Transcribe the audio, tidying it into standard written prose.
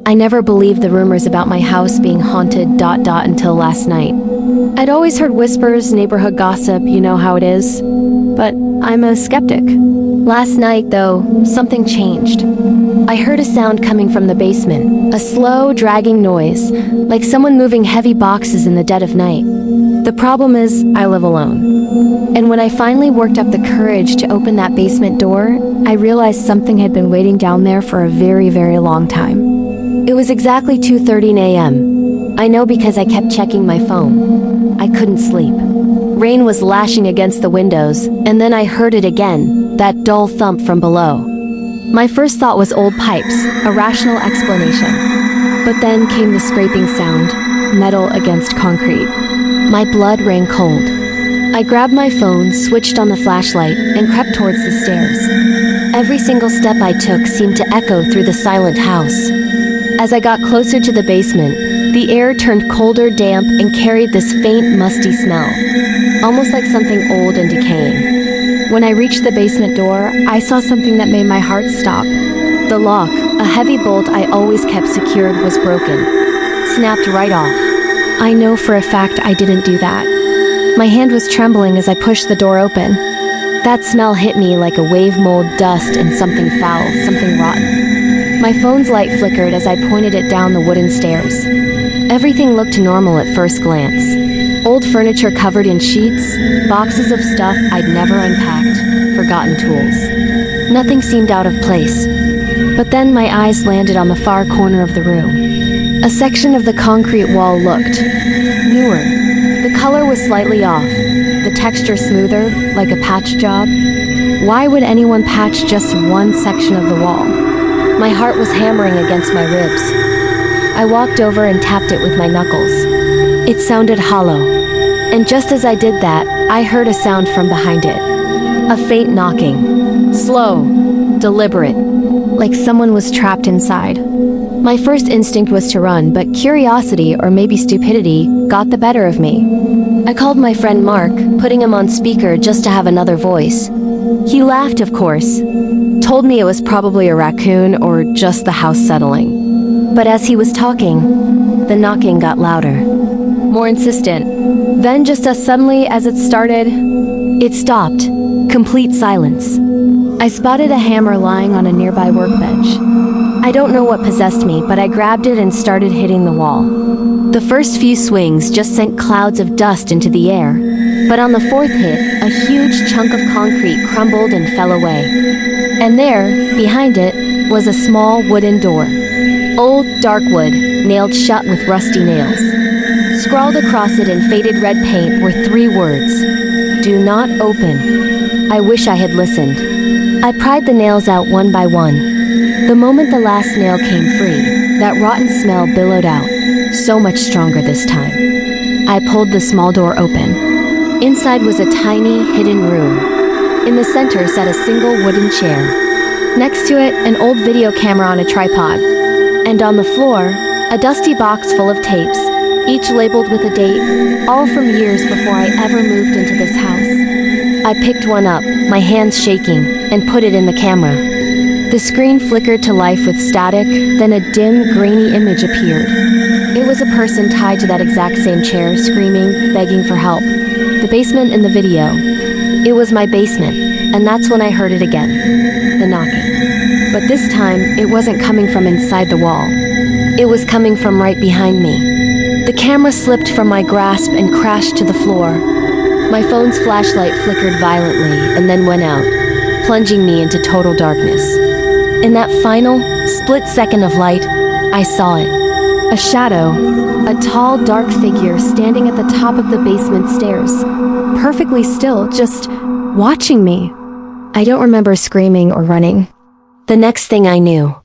I never believed the rumors about my house being haunted until last night. I'd always heard whispers, neighborhood gossip, you know how it is. But I'm a skeptic. Last night, though, something changed. I heard a sound coming from the basement, a slow, dragging noise, like someone moving heavy boxes in the dead of night. The problem is, I live alone. And when I finally worked up the courage to open that basement door, I realized something had been waiting down there for a very, very long time. It was exactly 2:30 a.m. I know because I kept checking my phone. I couldn't sleep. Rain was lashing against the windows, and then I heard it again, that dull thump from below. My first thought was old pipes, a rational explanation. But then came the scraping sound, metal against concrete. My blood ran cold. I grabbed my phone, switched on the flashlight, and crept towards the stairs. Every single step I took seemed to echo through the silent house. As I got closer to the basement, the air turned colder, damp, and carried this faint, musty smell, almost like something old and decaying. When I reached the basement door, I saw something that made my heart stop. The lock, a heavy bolt I always kept secured, was broken, snapped right off. I know for a fact I didn't do that. My hand was trembling as I pushed the door open. That smell hit me like a wave mold, dust, and something foul, something rotten. My phone's light flickered as I pointed it down the wooden stairs. Everything looked normal at first glance. Old furniture covered in sheets, boxes of stuff I'd never unpacked, forgotten tools. Nothing seemed out of place. But then my eyes landed on the far corner of the room. A section of the concrete wall looked newer. The color was slightly off, the texture smoother, like a patch job. Why would anyone patch just one section of the wall? My heart was hammering against my ribs. I walked over and tapped it with my knuckles. It sounded hollow. And just as I did that, I heard a sound from behind it. A faint knocking. Slow, deliberate, like someone was trapped inside. My first instinct was to run, but curiosity, or maybe stupidity, got the better of me. I called my friend Mark, putting him on speaker just to have another voice. He laughed, of course, told me it was probably a raccoon or just the house settling. But as he was talking, the knocking got louder, more insistent. Then just as suddenly as it started, it stopped. Complete silence. I spotted a hammer lying on a nearby workbench. I don't know what possessed me, but I grabbed it and started hitting the wall. The first few swings just sent clouds of dust into the air, but on the fourth hit, a huge chunk of concrete crumbled and fell away. And there, behind it, was a small wooden door. Old, dark wood, nailed shut with rusty nails. Scrawled across it in faded red paint were 3 words: "Do not open." I wish I had listened. I pried the nails out one by one. The moment the last nail came free, that rotten smell billowed out, so much stronger this time. I pulled the small door open. Inside was a tiny, hidden room. In the center sat a single wooden chair. Next to it, an old video camera on a tripod. And on the floor, a dusty box full of tapes, each labeled with a date, all from years before I ever moved into this house. I picked one up, my hands shaking, and put it in the camera. The screen flickered to life with static, then a dim, grainy image appeared. It was a person tied to that exact same chair, screaming, begging for help. The basement in the video. It was my basement, and that's when I heard it again. The knocking. But this time, it wasn't coming from inside the wall. It was coming from right behind me. The camera slipped from my grasp and crashed to the floor. My phone's flashlight flickered violently and then went out, plunging me into total darkness. In that final, split second of light, I saw it. A shadow, a tall, dark figure standing at the top of the basement stairs, perfectly still, just watching me. I don't remember screaming or running. The next thing I knew,